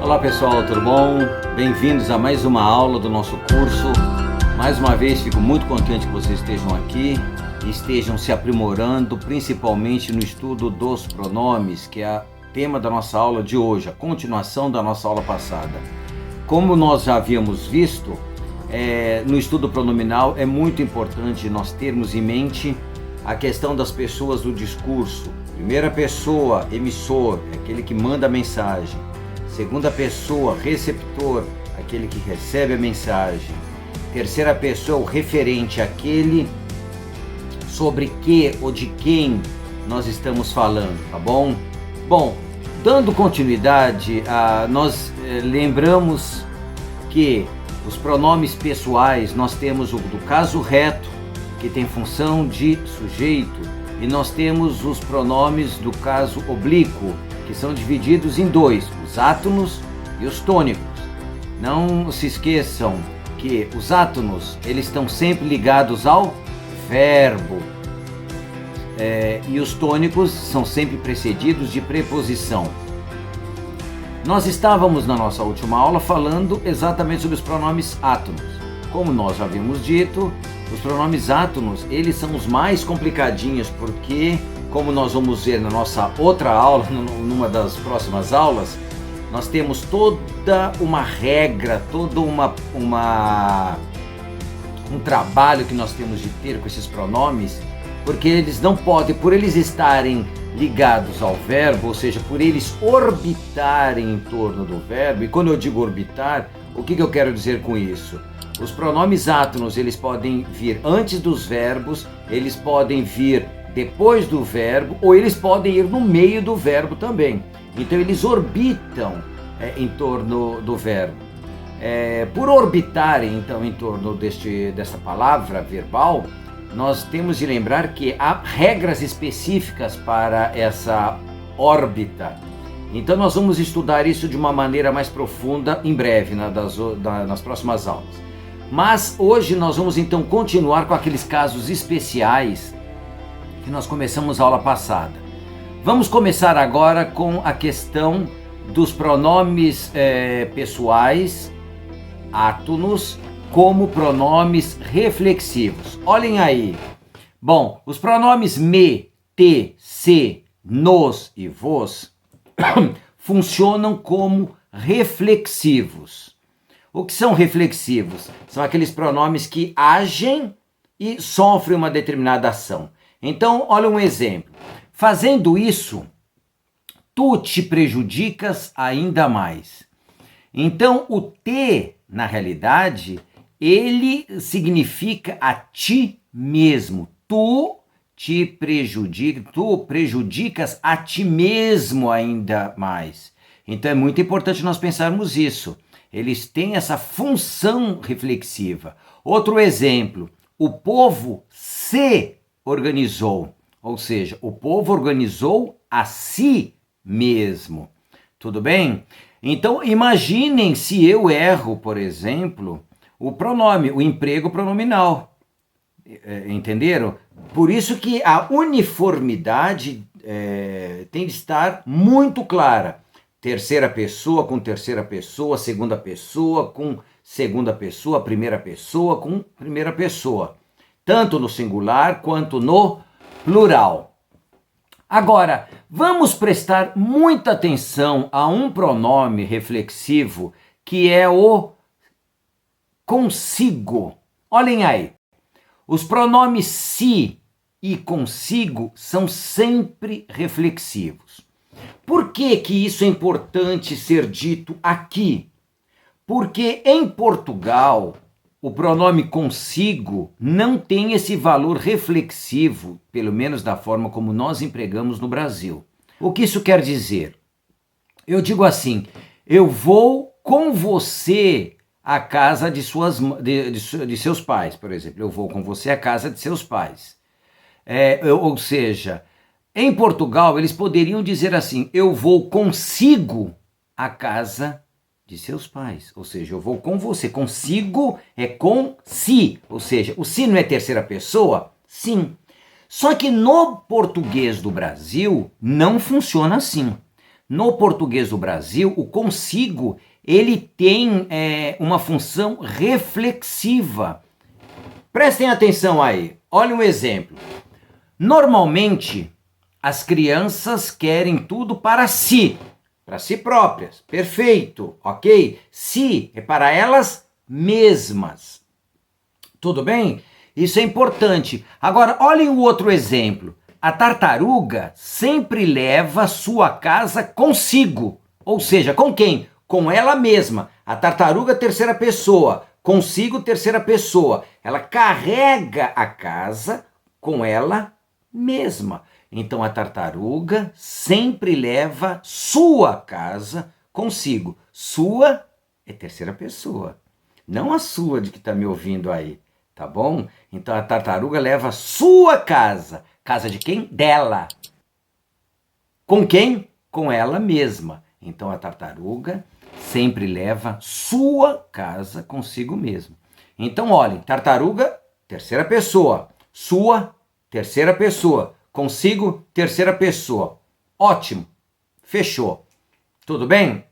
Olá pessoal, tudo bom? Bem-vindos a mais uma aula do nosso curso. Mais uma vez fico muito contente que vocês estejam aqui e estejam se aprimorando, principalmente no estudo dos pronomes, que é o tema da nossa aula de hoje, a continuação da nossa aula passada. Como nós já havíamos visto, no estudo pronominal é muito importante nós termos em mente a questão das pessoas do discurso. Primeira pessoa, emissor, aquele que manda a mensagem. Segunda pessoa, receptor, aquele que recebe a mensagem. Terceira pessoa, o referente, aquele sobre que ou de quem nós estamos falando, tá bom? Bom, dando continuidade, nós lembramos que os pronomes pessoais, nós temos o do caso reto, que tem função de sujeito, e nós temos os pronomes do caso oblíquo, que são divididos em dois, os átonos e os tônicos. Não se esqueçam que os átonos, eles estão sempre ligados ao verbo, e os tônicos são sempre precedidos de preposição. Nós estávamos na nossa última aula falando exatamente sobre os pronomes átonos. Como nós já havíamos dito, os pronomes átonos, eles são os mais complicadinhos, porque, como nós vamos ver na nossa outra aula, numa das próximas aulas, nós temos toda uma regra, todo um trabalho que nós temos de ter com esses pronomes, porque eles não podem, por eles estarem ligados ao verbo, ou seja, por eles orbitarem em torno do verbo. E quando eu digo orbitar, o que eu quero dizer com isso? Os pronomes átonos, eles podem vir antes dos verbos, eles podem vir depois do verbo, ou eles podem ir no meio do verbo também. Então eles orbitam em torno do verbo. Por orbitarem então em torno dessa palavra verbal, nós temos de lembrar que há regras específicas para essa órbita. Então nós vamos estudar isso de uma maneira mais profunda em breve, nas próximas aulas. Mas hoje nós vamos então continuar com aqueles casos especiais que nós começamos a aula passada. Vamos começar agora com a questão dos pronomes pessoais, átonos, como pronomes reflexivos. Olhem aí. Bom, os pronomes me, te, se, nos e vos funcionam como reflexivos. O que são reflexivos? São aqueles pronomes que agem e sofrem uma determinada ação. Então, olha um exemplo. Fazendo isso, tu te prejudicas ainda mais. Então, o te, na realidade, ele significa a ti mesmo. Tu prejudicas a ti mesmo ainda mais. Então, é muito importante nós pensarmos isso. Eles têm essa função reflexiva. Outro exemplo, o povo se organizou, ou seja, o povo organizou a si mesmo. Tudo bem? Então, imaginem se eu erro, por exemplo, o pronome, o emprego pronominal. Entenderam? Por isso que a uniformidade tem de estar muito clara. Terceira pessoa com terceira pessoa, segunda pessoa com segunda pessoa, primeira pessoa com primeira pessoa. Tanto no singular quanto no plural. Agora, vamos prestar muita atenção a um pronome reflexivo que é o consigo. Olhem aí. Os pronomes si e consigo são sempre reflexivos. Por que isso é importante ser dito aqui? Porque em Portugal, o pronome consigo não tem esse valor reflexivo, pelo menos da forma como nós empregamos no Brasil. O que isso quer dizer? Eu digo assim, eu vou com você à casa de seus pais, por exemplo. Eu vou com você à casa de seus pais. Ou seja, em Portugal, eles poderiam dizer assim, eu vou consigo à casa de seus pais. Ou seja, eu vou com você. Consigo é com si. Ou seja, o si não é terceira pessoa? Sim. Só que no português do Brasil não funciona assim. No português do Brasil, o consigo, ele tem uma função reflexiva. Prestem atenção aí, olha um exemplo. Normalmente, as crianças querem tudo para si próprias, perfeito, ok? Si é para elas mesmas, tudo bem? Isso é importante. Agora, olhem o outro exemplo. A tartaruga sempre leva sua casa consigo. Ou seja, com quem? Com ela mesma. A tartaruga, terceira pessoa. Consigo, terceira pessoa. Ela carrega a casa com ela mesma. Então, a tartaruga sempre leva sua casa consigo. Sua é terceira pessoa. Não a sua de que está me ouvindo aí. Tá bom? Então a tartaruga leva sua casa. Casa de quem? Dela. Com quem? Com ela mesma. Então a tartaruga sempre leva sua casa consigo mesma. Então olhem, tartaruga, terceira pessoa. Sua, terceira pessoa. Consigo, terceira pessoa. Ótimo. Fechou. Tudo bem?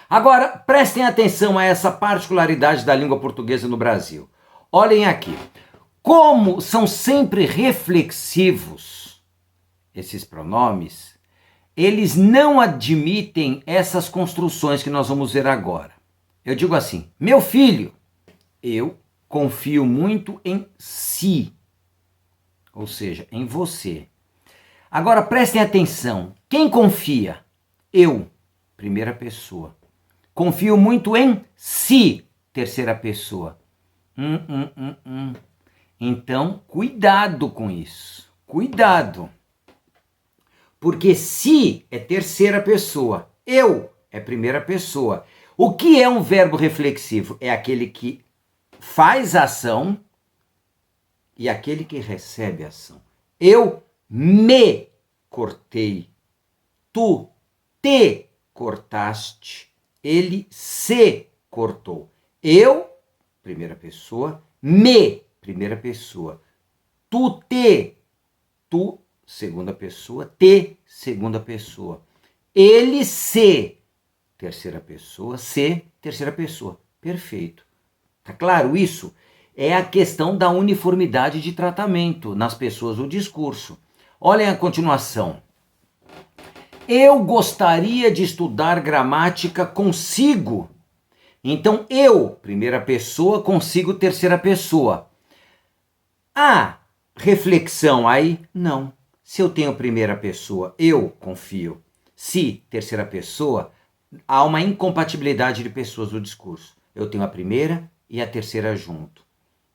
Agora, prestem atenção a essa particularidade da língua portuguesa no Brasil. Olhem aqui, como são sempre reflexivos esses pronomes, eles não admitem essas construções que nós vamos ver agora. Eu digo assim, meu filho, eu confio muito em si, ou seja, em você. Agora prestem atenção, quem confia? Eu, primeira pessoa. Confio muito em si, terceira pessoa. Então, cuidado com isso. Cuidado. Porque se é terceira pessoa, eu é primeira pessoa. O que é um verbo reflexivo? É aquele que faz a ação e aquele que recebe a ação. Eu me cortei. Tu te cortaste. Ele se cortou. Eu, primeira pessoa, me, primeira pessoa. Tu, segunda pessoa, te, segunda pessoa. Ele se, terceira pessoa, se, terceira pessoa. Perfeito. Tá claro isso? É a questão da uniformidade de tratamento nas pessoas do discurso. Olhem a continuação. Eu gostaria de estudar gramática consigo. Então, eu, primeira pessoa, consigo, terceira pessoa. Há reflexão aí? Não. Se eu tenho primeira pessoa, eu confio. Se, terceira pessoa, há uma incompatibilidade de pessoas no discurso. Eu tenho a primeira e a terceira junto.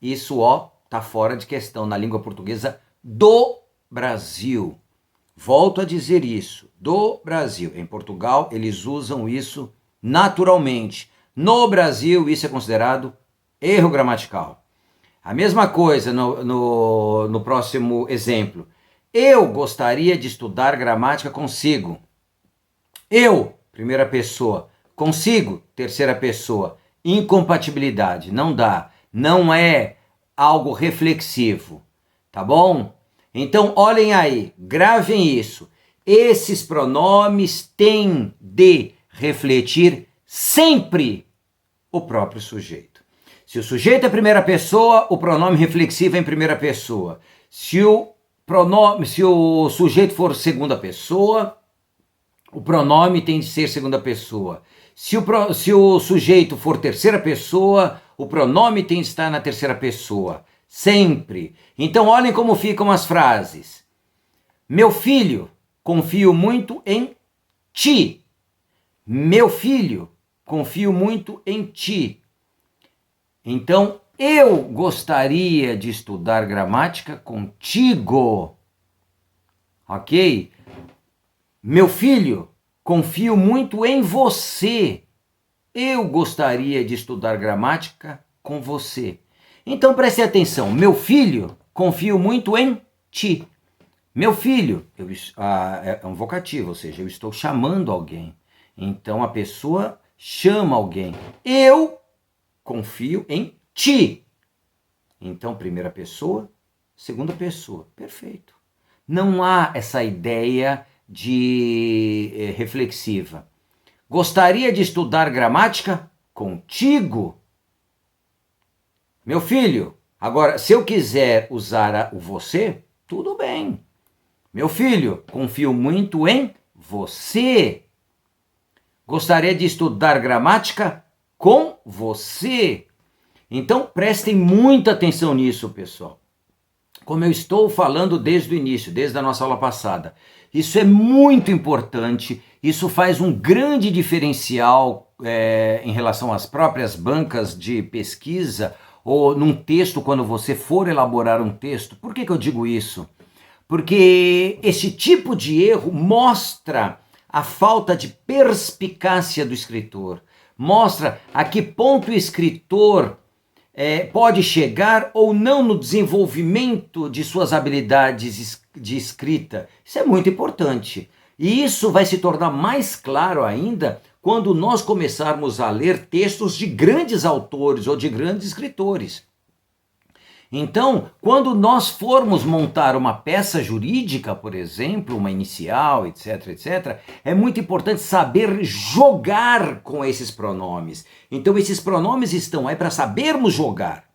Isso, tá fora de questão na língua portuguesa do Brasil. Volto a dizer isso, do Brasil. Em Portugal, eles usam isso naturalmente. No Brasil, isso é considerado erro gramatical. A mesma coisa no próximo exemplo. Eu gostaria de estudar gramática consigo. Eu, primeira pessoa. Consigo, terceira pessoa. Incompatibilidade, não dá. Não é algo reflexivo, tá bom? Então, olhem aí, gravem isso. Esses pronomes têm de refletir sempre o próprio sujeito. Se o sujeito é primeira pessoa, o pronome reflexivo é em primeira pessoa. Se o sujeito for segunda pessoa, o pronome tem de ser segunda pessoa. Se o sujeito for terceira pessoa, o pronome tem de estar na terceira pessoa. Sempre. Então, olhem como ficam as frases. Meu filho, confio muito em ti. Meu filho, confio muito em ti. Então, eu gostaria de estudar gramática contigo. Ok? Meu filho, confio muito em você. Eu gostaria de estudar gramática com você. Então preste atenção, meu filho, confio muito em ti. Meu filho, é um vocativo, ou seja, eu estou chamando alguém. Então a pessoa chama alguém. Eu confio em ti. Então primeira pessoa, segunda pessoa. Perfeito. Não há essa ideia reflexiva. Gostaria de estudar gramática contigo? Meu filho, agora, se eu quiser usar o você, tudo bem. Meu filho, confio muito em você. Gostaria de estudar gramática com você. Então, prestem muita atenção nisso, pessoal. Como eu estou falando desde o início, desde a nossa aula passada, isso é muito importante, isso faz um grande diferencial em relação às próprias bancas de pesquisa ou num texto, quando você for elaborar um texto. Por que eu digo isso? Porque esse tipo de erro mostra a falta de perspicácia do escritor, mostra a que ponto o escritor pode chegar ou não no desenvolvimento de suas habilidades de escrita. Isso é muito importante. E isso vai se tornar mais claro ainda quando nós começarmos a ler textos de grandes autores ou de grandes escritores. Então, quando nós formos montar uma peça jurídica, por exemplo, uma inicial, etc, etc, é muito importante saber jogar com esses pronomes. Então, esses pronomes estão aí para sabermos jogar.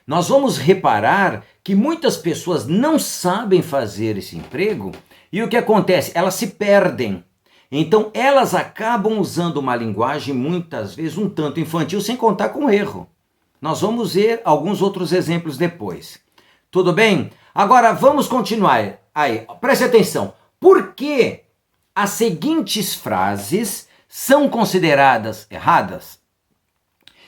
Nós vamos reparar que muitas pessoas não sabem fazer esse emprego e o que acontece? Elas se perdem. Então, elas acabam usando uma linguagem, muitas vezes, um tanto infantil, sem contar com erro. Nós vamos ver alguns outros exemplos depois. Tudo bem? Agora vamos continuar. Aí, preste atenção. Por que as seguintes frases são consideradas erradas?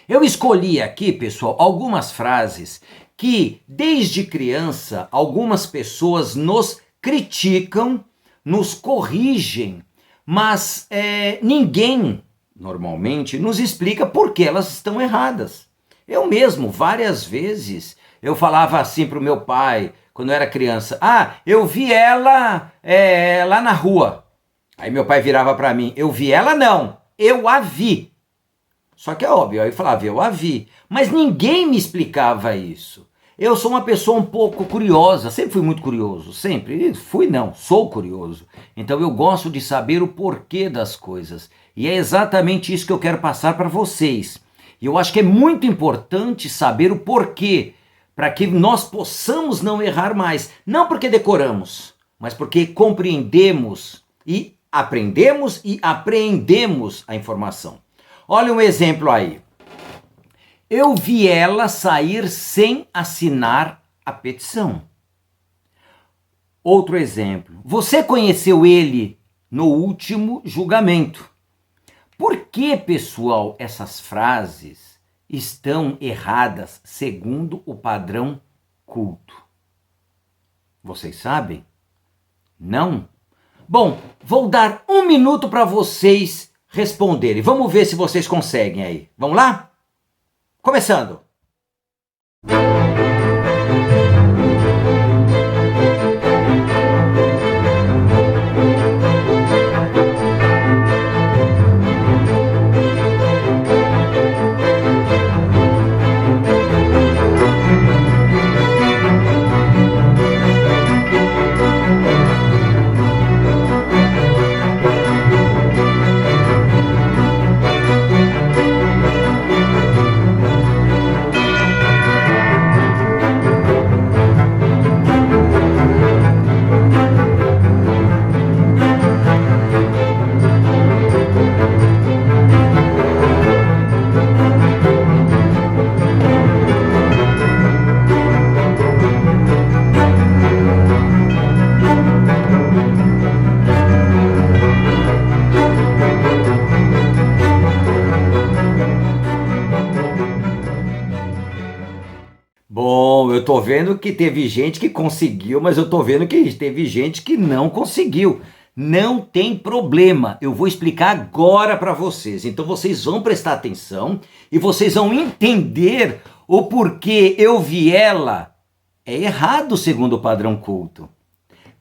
Eu escolhi aqui, pessoal, algumas frases que, desde criança, algumas pessoas nos criticam, nos corrigem, mas ninguém, normalmente, nos explica por que elas estão erradas. Eu mesmo, várias vezes, eu falava assim para o meu pai, quando eu era criança, eu vi ela lá na rua. Aí meu pai virava para mim, eu vi ela não, eu a vi. Só que é óbvio, aí eu falava, eu a vi. Mas ninguém me explicava isso. Eu sou uma pessoa um pouco curiosa, sempre fui muito curioso, sempre. Sou curioso. Então eu gosto de saber o porquê das coisas. E é exatamente isso que eu quero passar para vocês. E eu acho que é muito importante saber o porquê, para que nós possamos não errar mais. Não porque decoramos, mas porque compreendemos e aprendemos e apreendemos a informação. Olha um exemplo aí. Eu vi ela sair sem assinar a petição. Outro exemplo. Você conheceu ele no último julgamento. Por que, pessoal, essas frases estão erradas segundo o padrão culto? Vocês sabem? Não? Bom, vou dar 1 minuto para vocês responderem. Vamos ver se vocês conseguem aí. Vamos lá? Começando! Bom, eu tô vendo que teve gente que conseguiu, mas eu tô vendo que teve gente que não conseguiu. Não tem problema, eu vou explicar agora para vocês. Então vocês vão prestar atenção e vocês vão entender o porquê eu vi ela é errado segundo o padrão culto.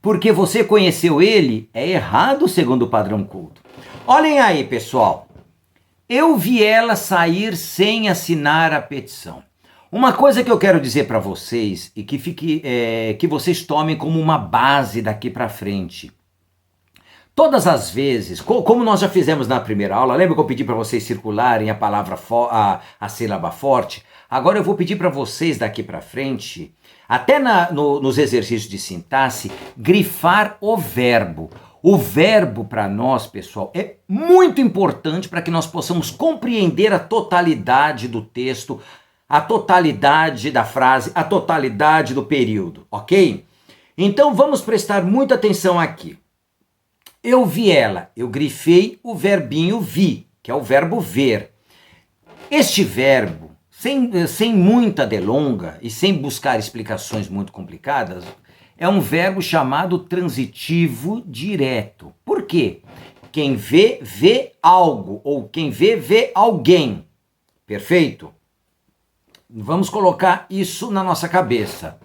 Porque você conheceu ele é errado segundo o padrão culto. Olhem aí, pessoal. Eu vi ela sair sem assinar a petição. Uma coisa que eu quero dizer para vocês e que vocês tomem como uma base daqui para frente. Todas as vezes, como nós já fizemos na primeira aula, lembra que eu pedi para vocês circularem a palavra, a sílaba forte? Agora eu vou pedir para vocês daqui para frente, até nos exercícios de sintaxe, grifar o verbo. O verbo para nós, pessoal, é muito importante para que nós possamos compreender a totalidade do texto, a totalidade da frase, a totalidade do período, ok? Então vamos prestar muita atenção aqui. Eu vi ela, eu grifei o vi, que é o verbo ver. Este verbo, sem muita delonga e sem buscar explicações muito complicadas, é um verbo chamado transitivo direto. Por quê? Quem vê, vê algo, ou quem vê, vê alguém. Perfeito? Vamos colocar isso na nossa cabeça.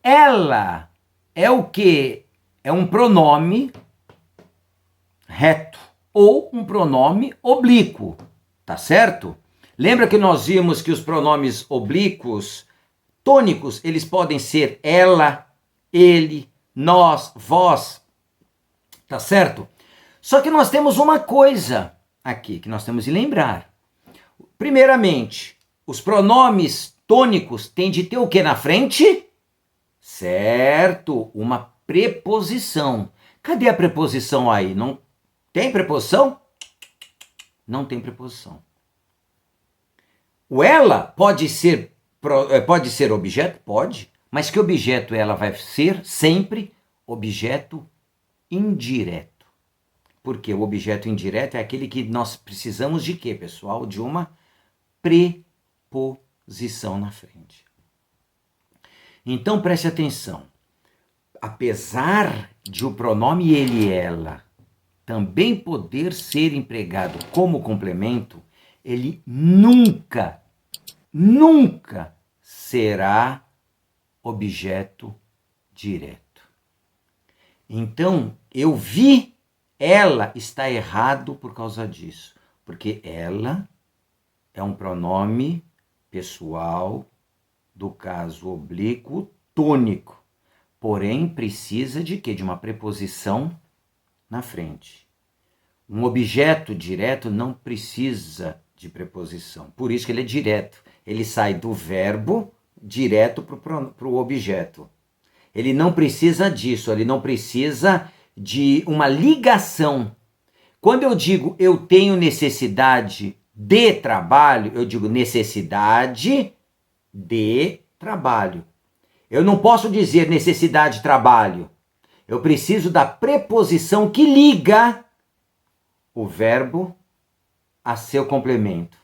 Ela é o quê? É um pronome reto ou um pronome oblíquo, tá certo? Lembra que nós vimos que os pronomes oblíquos, tônicos, eles podem ser ela, ele, nós, vós, tá certo? Só que nós temos uma coisa aqui que nós temos de lembrar. Primeiramente, os pronomes tônicos têm de ter o que na frente? Certo, uma preposição. Cadê a preposição aí? Não tem preposição? Não tem preposição. O ela pode ser objeto? Pode. Mas que objeto ela vai ser? Sempre objeto indireto. Porque o objeto indireto é aquele que nós precisamos de quê, pessoal? De uma preposição na frente. Então preste atenção. Apesar de o pronome ele e ela também poder ser empregado como complemento, ele nunca será objeto direto. Então, eu vi, ela está errado por causa disso, porque ela é um pronome pessoal do caso oblíquo tônico, porém precisa de quê? De uma preposição na frente. Um objeto direto não precisa de preposição, por isso que ele é direto. Ele sai do verbo direto para o objeto. Ele não precisa disso, ele não precisa de uma ligação. Quando eu digo eu tenho necessidade de trabalho, eu digo necessidade de trabalho. Eu não posso dizer necessidade de trabalho. Eu preciso da preposição que liga o verbo a seu complemento.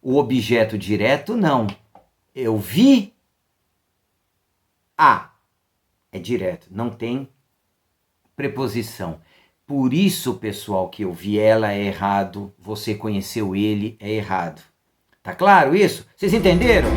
O objeto direto, não. Eu vi a. É direto, não tem preposição. Por isso, pessoal, que eu vi ela é errado, você conheceu ele é errado. Tá claro isso? Vocês entenderam?